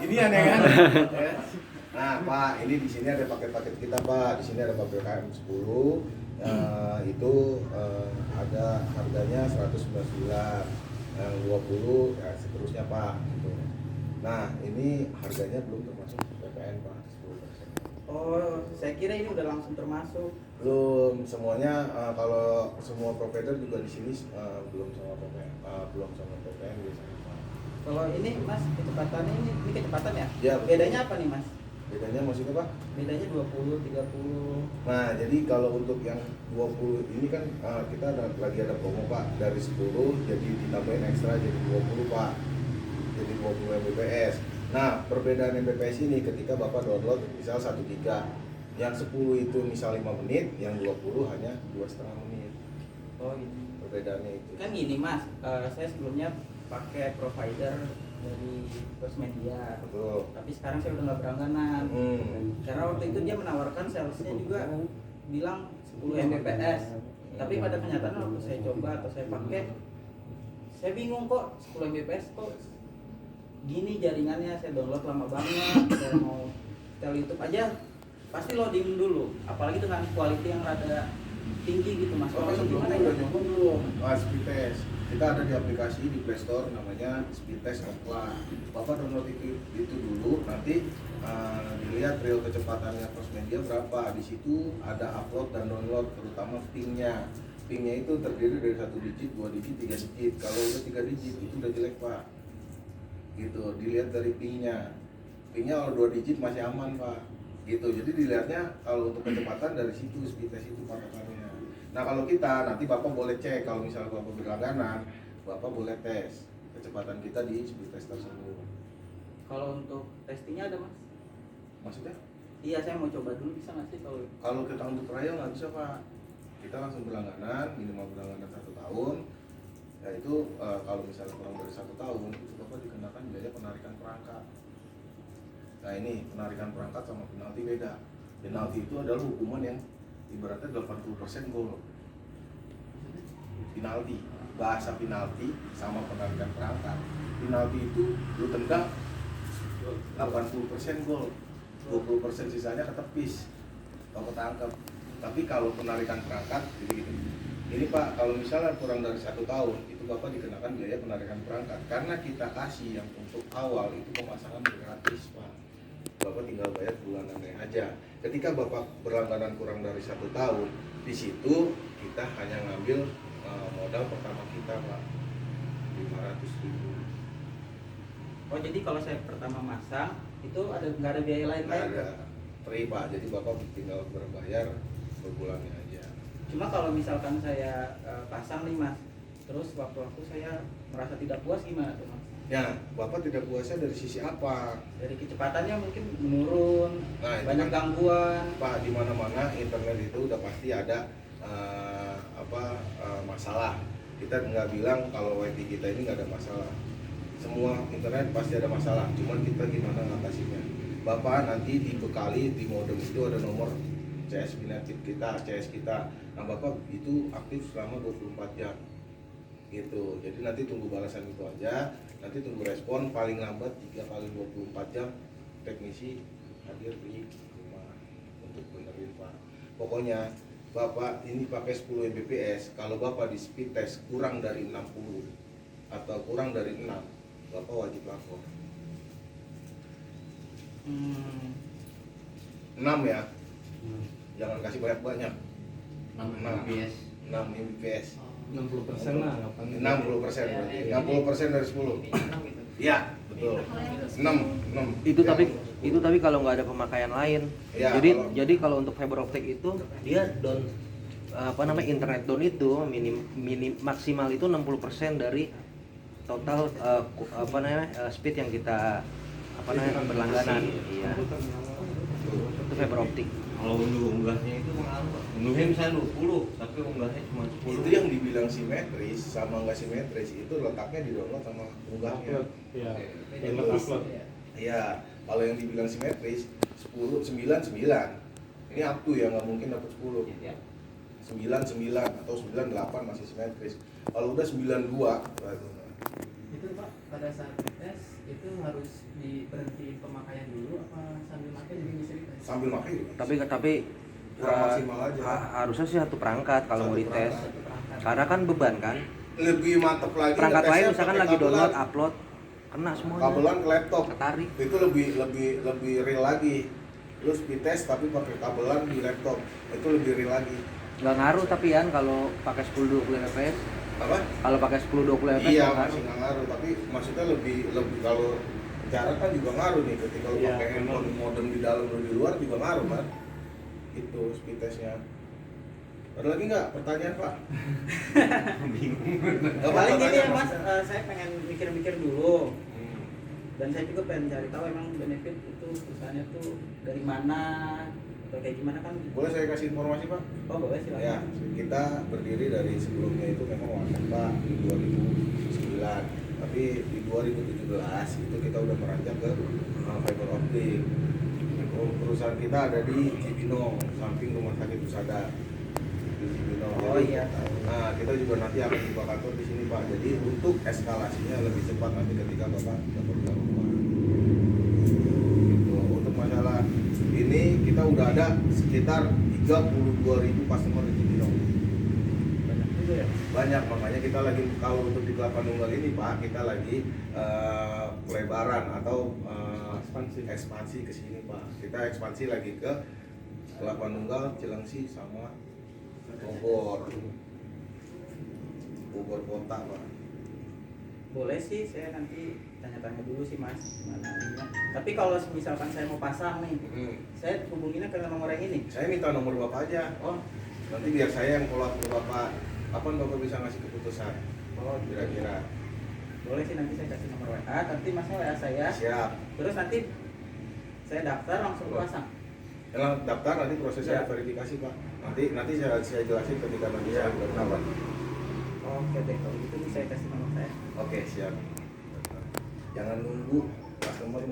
Ginian ya kan. Ya. Nah Pak, ini di sini ada paket-paket kita Pak. Di sini ada PPKM 10. Itu ada harganya 199, yang 20 ya seterusnya Pak. Gitu. Nah ini harganya belum termasuk PPN Pak 10%. Oh, saya kira ini udah langsung termasuk. Belum semuanya, kalau semua provider juga di sini belum sama PPN, belum sama PPN biasanya Pak. Kalau ini Mas, kecepatannya ini kecepatan ya? Ya, betul. Bedanya apa nih Mas? Bedanya maksudnya Pak? Bedanya 20, 30. Nah, jadi kalau untuk yang 20 ini kan kita lagi ada promo Pak. Dari 10 jadi ditambahin ekstra jadi 20 Pak. Jadi 20 Mbps. Nah, perbedaan Mbps ini ketika Bapak download misal 1 giga. Yang 10 itu misal 5 menit, yang 20 hanya 2,5 menit. Oh gitu. Perbedaannya itu. Kan gini Mas, saya sebelumnya pakai provider dari Firstmedia. Betul. Tapi sekarang saya udah nggak berlangganan. Karena waktu itu dia menawarkan salesnya juga bilang 10 Mbps. Tapi pada kenyataannya waktu saya coba atau saya pakai, saya bingung kok 10 Mbps kok gini jaringannya. Saya download lama banget. Saya mau setel YouTube aja pasti loading dulu. Apalagi dengan quality yang rada tinggi gitu Mas. Kalau sebelumnya udah nyoba belum? Speed test. Kita ada di aplikasi di Play Store namanya Speed Test Opla. Bapak download itu dulu, nanti dilihat real kecepatannya Firstmedia berapa. Di situ ada upload dan download, terutama pingnya. Pingnya itu terdiri dari 1 digit, 2 digit, 3 digit. Kalau udah 3 digit itu udah jelek Pak. Gitu, dilihat dari pingnya. Pingnya kalau 2 digit masih aman Pak. Gitu, jadi dilihatnya kalau untuk kecepatan dari situ speed test itu patokannya. Nah kalau kita nanti Bapak boleh cek, kalau misalnya Bapak berlangganan, Bapak boleh tes kecepatan kita di speed test tersebut. Kalau untuk testingnya ada Mas? Maksudnya? Iya, saya mau coba dulu, bisa nggak sih Kalau kita untuk trial nggak bisa Pak. Kita langsung berlangganan, minimal berlangganan 1 tahun. Ya itu kalau misalnya kurang dari 1 tahun, itu Bapak dikenakan biaya penarikan perangkat. Nah ini penarikan perangkat sama penalti beda. Penalti itu adalah hukuman yang ibaratnya 80% gol. Penalti, bahasa penalti sama penarikan perangkat. Penalti itu lu tendang 80% gol, 20% sisanya ketepis atau ketangkep. Tapi kalau penarikan perangkat gitu. Ini Pak, kalau misalnya kurang dari 1 tahun, itu Bapak dikenakan biaya penarikan perangkat. Karena kita kasih yang untuk awal itu pemasangan gratis Pak. Bapak tinggal bayar bulanannya aja. Ketika Bapak berlangganan kurang dari 1 tahun, di situ kita hanya ngambil modal pertama kita Pak, 500.000. Oh jadi kalau saya pertama masang itu nggak ada biaya lain? Nggak ada, free Pak. Jadi Bapak tinggal berbayar per bulannya aja. Cuma kalau misalkan saya pasang nih Mas, terus waktu-waktu saya merasa tidak puas gimana tuh Mas? Ya, Bapak tidak puasnya dari sisi apa? Dari kecepatannya mungkin menurun, Nah, banyak kan, gangguan. Pak, di mana-mana internet itu udah pasti ada masalah. Kita nggak bilang kalau WiFi kita ini nggak ada masalah. Semua internet pasti ada masalah. Cuman kita gimana ngatasinya? Bapak nanti dibekali di modem itu ada nomor CS kita. Nah, Bapak itu aktif selama 24 jam. Gitu. Jadi nanti tunggu balasan itu aja. Nanti tunggu respon, paling lambat 3 kali 24 jam teknisi hadir di rumah untuk benerin Pak. Pokoknya Bapak ini pakai 10 Mbps, kalau Bapak di speed test kurang dari 60 atau kurang dari 6, Bapak wajib lapor. 6 ya. Jangan kasih banyak-banyak. 6 Mbps. 6 Mbps. 60% lah, 60% berarti. 60% dari 10. Iya, betul. 6. Itu tapi kalau nggak ada pemakaian lain. Ya, Jadi kalau untuk fiber optik itu dia down internet down itu minim maksimal itu 60% dari total speed yang kita berlangganan. Iya. Itu fiber optik. Kalau unggahnya itu unggahnya misalnya 20, tapi unggahnya cuma 10. Itu yang dibilang simetris sama nggak simetris itu letaknya di download sama unggahnya. Iya. Beda Upload. Iya, kalau yang dibilang simetris 10, 9, 9. Ini up to ya, nggak mungkin dapat 10. 9, 9 atau 9, 8 masih simetris. Kalau udah 92 Itu Pak, pada saat tes itu harus diberhentiin pemakaian dulu apa sambil pakai jadi bisa dites? Sambil pakai juga. Tapi Kurang maksimal aja. harusnya sih satu perangkat kalau mau Satu dites. perangkat. Karena kan beban kan. Lebih mantep lagi. Perangkat lain ngetesnya misalkan pakai lagi kabelan. download, upload, kena semuanya. Kabelan ke laptop. Ketarik. Itu lebih real lagi. Lu speed test tapi pakai kabelan di laptop. Itu lebih real lagi. Nggak ngaruh tapi kan kalau pakai 10-20 fps. Apa? Kalau pakai 10-20 fps Iya, nggak masih nggak ngaruh, tapi maksudnya lebih kalau jarak kan juga ngaruh nih ketika lu Iya, pakai handphone memang. modem di dalam atau di luar juga ngaruh kan. Itu speed testnya. Ada lagi nggak pertanyaan Pak? Bingung. Nggak Paling apa-apa, gini ya tanya, Mas, saya pengen mikir-mikir dulu. Hmm. Dan saya juga pengen cari tahu emang benefit itu perusahaannya tuh dari mana atau kayak gimana kan. Boleh saya kasih informasi Pak? Oh boleh silakan. Ya, kita berdiri dari sebelumnya itu memang wadah Pak di 2009, tapi di 2017 itu kita udah meranjak ke fiber optik. Perusahaan kita ada di Cibinong, samping rumah sakit Pusada di Cibinong. Oh Jadi, iya tahu. nah, kita juga nanti akan buka kantor di sini Pak. Jadi untuk eskalasinya lebih cepat nanti ketika Bapak dapat rumah. Gitu. Untuk masalah ini kita udah ada sekitar 32.000 customer di Cibinong. Banyak juga ya. Banyak, makanya kita lagi kalau untuk di Kelapa Nunggal ini Pak, kita lagi pelebaran atau ekspansi ke sini Pak. Kita ekspansi lagi ke Kelapa Nunggal, Cilengsi sama Bogor kota Pak. Boleh sih, saya nanti tanya-tanya dulu sih Mas gimana ininya. Tapi kalau misalkan saya mau pasang nih, saya hubunginnya ke nomor yang ini. Saya minta nomor Bapak aja. Oh, Nanti biar saya yang follow up ke Bapak. Kapan Bapak bisa ngasih keputusan? oh Kira-kira. boleh sih, nanti saya kasih nomor WA, nanti Masnya WA saya. Siap. Terus nanti saya daftar langsung pasang. Dalam daftar nanti prosesnya Ya. ada verifikasi Pak. Nanti saya jelasin ketika nanti saya udah menawan. Oke deh, kalau gitu saya kasih nomor saya. Oke siap. Jangan nunggu customer